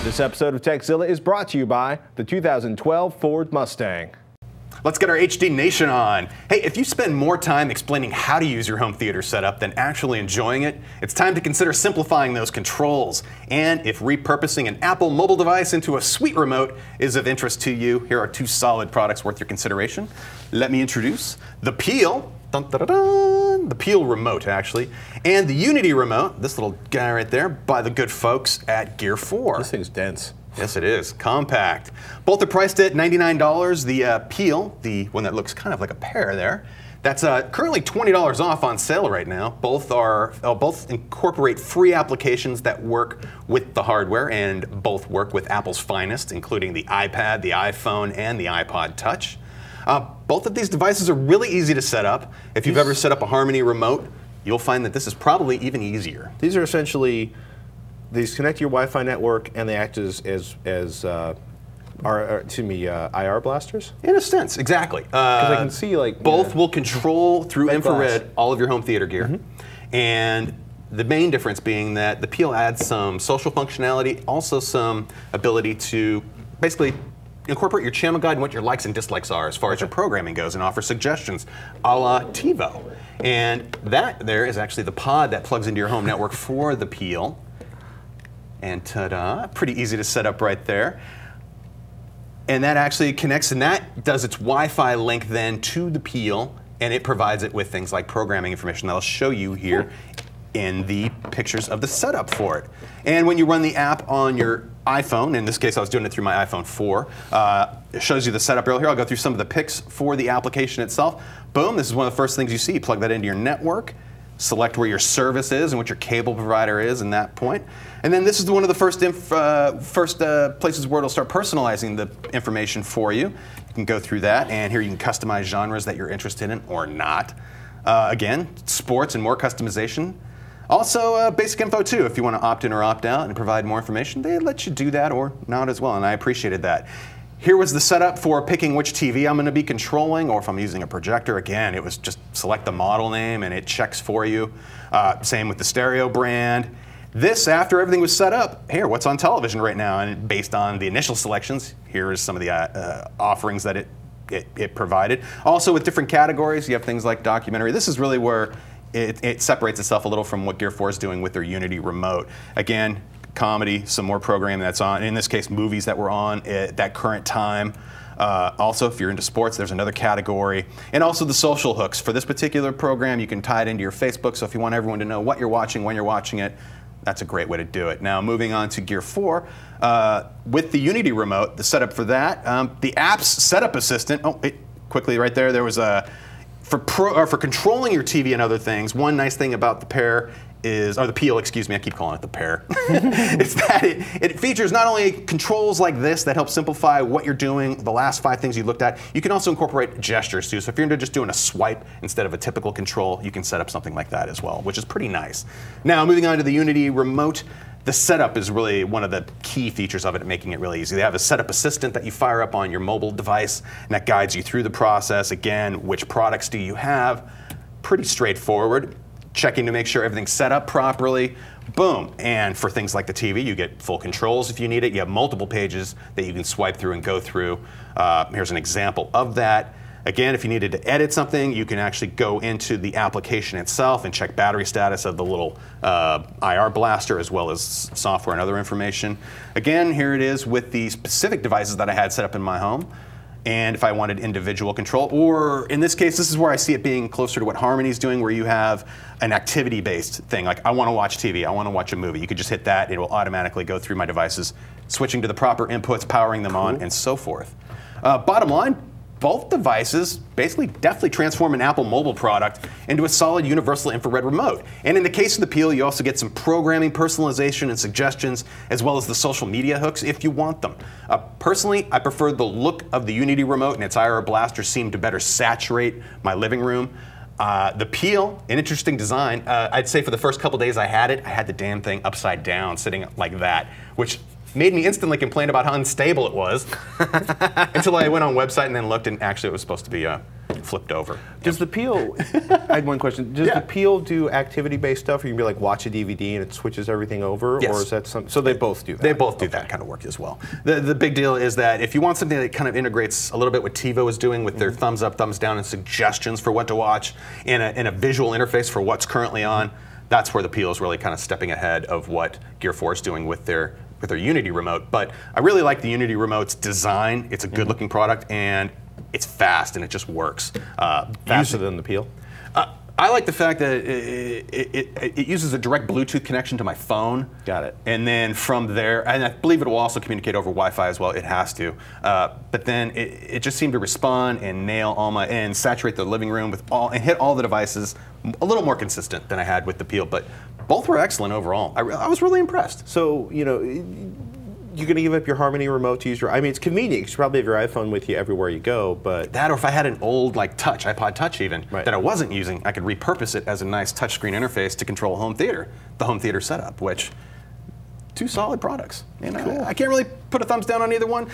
This episode of TechZilla is brought to you by the 2012 Ford Mustang. Let's get our HD Nation on. Hey, if you spend more time explaining how to use your home theater setup than actually enjoying it, it's time to consider simplifying those controls. And if repurposing an Apple mobile device into a sweet remote is of interest to you, here are two solid products worth your consideration. Let me introduce the Peel. Dun, dun, dun, dun, the Peel remote, actually, and the UnityRemote, this little guy right there, by the good folks at Gear 4. This thing's dense. Yes, it is. Compact. Both are priced at $99. The Peel, the one that looks kind of like a pear there, that's currently $20 off on sale right now. Both incorporate free applications that work with the hardware, and both work with Apple's finest, including the iPad, the iPhone, and the iPod Touch. Both of these devices are really easy to set up. If you've ever set up a Harmony remote, you'll find that this is probably even easier. These are essentially, these connect to your Wi-Fi network, and they act as IR blasters? In a sense, exactly. Because I can see, like, both will control through infrared glass. all of your home theater gear. And the main difference being that the Peel adds some social functionality, also some ability to basically incorporate your channel guide and what your likes and dislikes are as far as your programming goes, and offer suggestions a la TiVo. And that there is actually the pod that plugs into your home network for the Peel. And ta-da, pretty easy to set up right there. And that actually connects, and that does its Wi-Fi link then to the Peel, and it provides it with things like programming information that I'll show you here in the pictures of the setup for it. And when you run the app on your iPhone, in this case I was doing it through my iPhone 4, it shows you the setup earlier. I'll go through some of the pics for the application itself. Boom, this is one of the first things you see. Plug that into your network, select where your service is and what your cable provider is in that point. And then this is one of the first places where it'll start personalizing the information for you. You can go through that, and here you can customize genres that you're interested in or not. Again, sports and more customization. Also, basic info too, if you want to opt in or opt out and provide more information, they let you do that or not as well, and I appreciated that. Here was the setup for picking which TV I'm going to be controlling, or if I'm using a projector. Again, it was just select the model name and it checks for you. Same with the stereo brand. This, after everything was set up, here, what's on television right now? And based on the initial selections, here is some of the offerings that it provided. Also with different categories, you have things like documentary. This is really where it separates itself a little from what Gear 4 is doing with their UnityRemote. Again, comedy, some more programming that's on, in this case movies that were on at that current time. Also, if you're into sports, there's another category. And also the social hooks. For this particular program, you can tie it into your Facebook, so if you want everyone to know what you're watching, when you're watching it, that's a great way to do it. Now, moving on to Gear 4, with the UnityRemote, the setup for that, the app's setup assistant, quickly right there, there was a, for controlling your TV and other things, one nice thing about the pair is, or the Peel, excuse me, I keep calling it the pair, is that it features not only controls like this that help simplify what you're doing, the last 5 things you looked at, you can also incorporate gestures too. So if you're just doing a swipe instead of a typical control, you can set up something like that as well, which is pretty nice. Now, moving on to the UnityRemote, the setup is really one of the key features of it, making it really easy. They have a setup assistant that you fire up on your mobile device, and that guides you through the process. Again, which products do you have? Pretty straightforward. Checking to make sure everything's set up properly. Boom. And for things like the TV, you get full controls if you need it. You have multiple pages that you can swipe through and go through. Here's an example of that. Again, if you needed to edit something, you can actually go into the application itself and check battery status of the little IR blaster, as well as software and other information. Again, here it is with the specific devices that I had set up in my home. And if I wanted individual control, or in this case, this is where I see it being closer to what Harmony's doing, where you have an activity-based thing, like I want to watch TV, I want to watch a movie. You could just hit that, it will automatically go through my devices, switching to the proper inputs, powering them on, and so forth. Bottom line, both devices basically definitely transform an Apple mobile product into a solid universal infrared remote. And in the case of the Peel, you also get some programming, personalization, and suggestions, as well as the social media hooks if you want them. Personally, I prefer the look of the UnityRemote, and its IR blaster seemed to better saturate my living room. The Peel, an interesting design. I'd say for the first couple days I had it, I had the damn thing upside down, sitting like that, which made me instantly complain about how unstable it was until I went on a website and then looked, and actually it was supposed to be flipped over. Does the Peel, I had one question, does the Peel do activity-based stuff, or you can be like, watch a DVD and it switches everything over? Yes. Or is that something, so they both do that? They both do that kind of work as well. The big deal is that if you want something that kind of integrates a little bit what TiVo is doing with their thumbs up, thumbs down, and suggestions for what to watch, and a visual interface for what's currently on, that's where the Peel is really kind of stepping ahead of what Gear 4 is doing with their UnityRemote. But I really like the UnityRemote's design. It's a good-looking product, and it's fast, and it just works. Faster than the Peel? I like the fact that it uses a direct Bluetooth connection to my phone. Got it. And then from there, and I believe it will also communicate over Wi-Fi as well. It has to. But then it just seemed to respond and nail and saturate the living room with and hit all the devices a little more consistent than I had with the Peel. But both were excellent overall. I was really impressed. So, you know, you're going to give up your Harmony remote to use your, I mean, it's convenient because you probably have your iPhone with you everywhere you go, but... That, or if I had an old, like, iPod Touch even, that I wasn't using, I could repurpose it as a nice touchscreen interface to control home theater, the home theater setup, which, two solid products. And I can't really put a thumbs down on either one.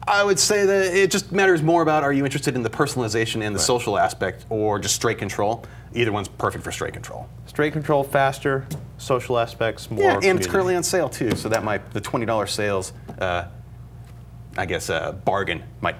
I would say that it just matters more about, are you interested in the personalization and the social aspect, or just straight control? Either one's perfect for straight control. Straight control, faster, social aspects, more community. And it's currently on sale too, so that might, the $20 sales, I guess bargain might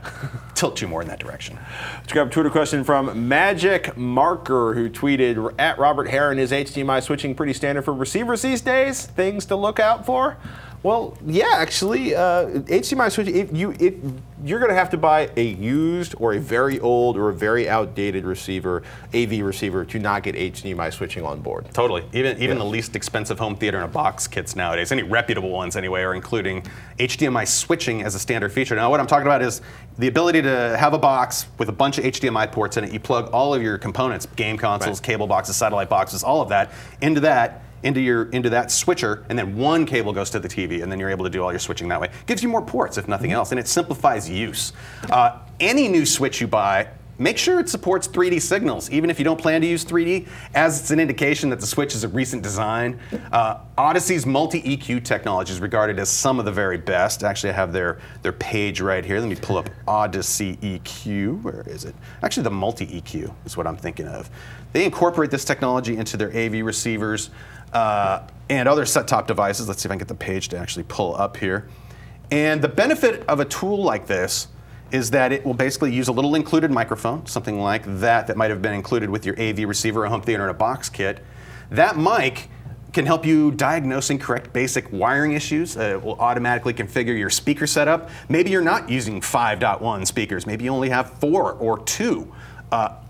tilt you more in that direction. Let's grab a Twitter question from Magic Marker, who tweeted, at Robert Heron, is HDMI switching pretty standard for receivers these days? Things to look out for? Well, yeah, actually, HDMI switching, you're going to have to buy a used or a very old or a very outdated receiver, AV receiver, to not get HDMI switching on board. Totally. Even the least expensive home theater in a box kits nowadays, any reputable ones anyway, are including HDMI switching as a standard feature. Now, what I'm talking about is the ability to have a box with a bunch of HDMI ports in it. You plug all of your components, game consoles, cable boxes, satellite boxes, all of that, into that switcher, and then one cable goes to the TV, and then you're able to do all your switching that way. Gives you more ports, if nothing else, and it simplifies use. Any new switch you buy, make sure it supports 3D signals, even if you don't plan to use 3D, as it's an indication that the switch is a recent design. Odyssey's multi-EQ technology is regarded as some of the very best. Actually, I have their page right here. Let me pull up Odyssey EQ. Where is it? Actually, the multi-EQ is what I'm thinking of. They incorporate this technology into their AV receivers and other set-top devices. Let's see if I can get the page to actually pull up here. And the benefit of a tool like this is that it will basically use a little included microphone, something like that might have been included with your AV receiver or home theater in a box kit. That mic can help you diagnose and correct basic wiring issues. It will automatically configure your speaker setup. Maybe you're not using 5.1 speakers. Maybe you only have 4 or 2.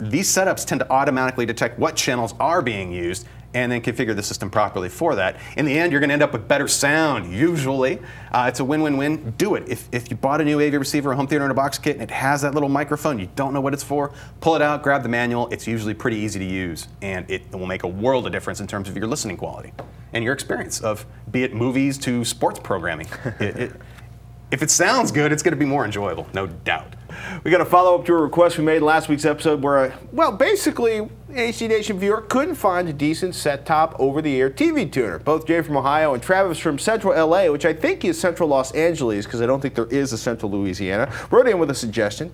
These setups tend to automatically detect what channels are being used and then configure the system properly for that. In the end, you're going to end up with better sound, usually. It's a win-win-win. Do it. If you bought a new AV receiver, a home theater in a box kit, and it has that little microphone, you don't know what it's for, pull it out, grab the manual. It's usually pretty easy to use, and it will make a world of difference in terms of your listening quality and your experience of, be it movies to sports programming. If it sounds good, it's going to be more enjoyable, no doubt. We got a follow-up to a request we made in last week's episode where, well, basically, an HD Nation viewer couldn't find a decent set-top over-the-air TV tuner. Both Jay from Ohio and Travis from Central LA, which I think is Central Los Angeles, because I don't think there is a Central Louisiana, wrote in with a suggestion.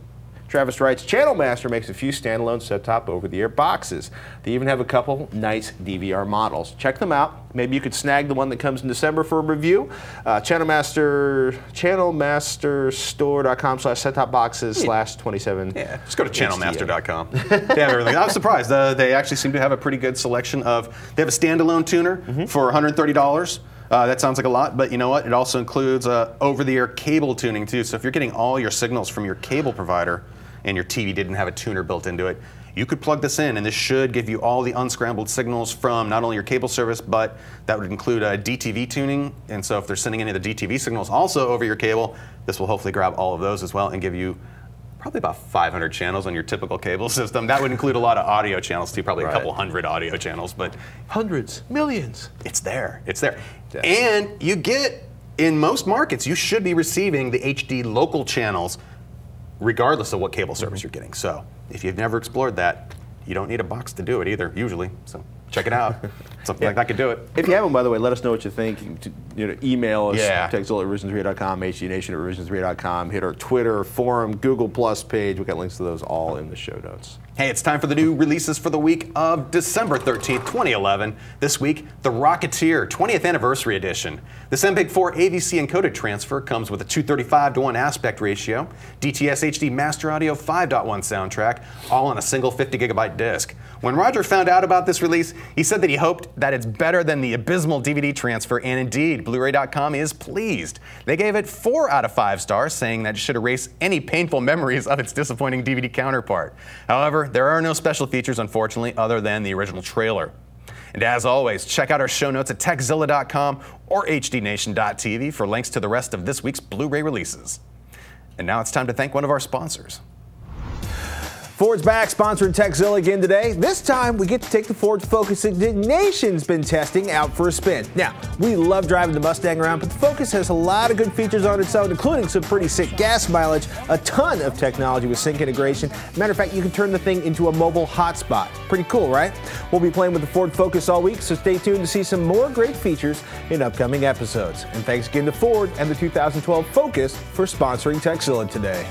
Travis writes, Channel Master makes a few standalone set-top over-the-air boxes. They even have a couple nice DVR models. Check them out. Maybe you could snag the one that comes in December for a review. channelmasterstore.com/set-top-boxes/27. Yeah, just go to channelmaster.com. They have everything. I was surprised. They actually seem to have a pretty good selection of, they have a standalone tuner for $130. That sounds like a lot, but you know what? It also includes over-the-air cable tuning too. So if you're getting all your signals from your cable provider and your TV didn't have a tuner built into it, you could plug this in, and this should give you all the unscrambled signals from not only your cable service, but that would include DTV tuning. And so if they're sending any of the DTV signals also over your cable, this will hopefully grab all of those as well and give you probably about 500 channels on your typical cable system. That would include a lot of audio channels too, probably a couple hundred audio channels, but hundreds, millions. It's there. It's there. And you get, in most markets, you should be receiving the HD local channels regardless of what cable service you're getting. So if you've never explored that, you don't need a box to do it either, usually. So check it out. Something like that could do it. If you haven't, by the way, let us know what you think. Email us, TechZilla at revision3.com, HDNation at revision3.com. Hit our Twitter, forum, Google Plus page. We've got links to those all in the show notes. Hey, it's time for the new releases for the week of December 13th, 2011. This week, the Rocketeer 20th Anniversary Edition. This MPEG-4 AVC encoded transfer comes with a 235:1 aspect ratio, DTS HD Master Audio 5.1 soundtrack, all on a single 50GB disc. When Roger found out about this release, he said that he hoped that it's better than the abysmal DVD transfer, and indeed, Blu-ray.com is pleased. They gave it 4 out of 5 stars, saying that it should erase any painful memories of its disappointing DVD counterpart. However, there are no special features, unfortunately, other than the original trailer. And as always, check out our show notes at TechZilla.com or HDNation.tv for links to the rest of this week's Blu-ray releases. And now it's time to thank one of our sponsors. Ford's back, sponsoring TechZilla again today. This time, we get to take the Ford Focus that Nation's been testing out for a spin. Now, we love driving the Mustang around, but the Focus has a lot of good features on its own, including some pretty sick gas mileage, a ton of technology with sync integration. Matter of fact, you can turn the thing into a mobile hotspot. Pretty cool, right? We'll be playing with the Ford Focus all week, so stay tuned to see some more great features in upcoming episodes. And thanks again to Ford and the 2012 Focus for sponsoring TechZilla today.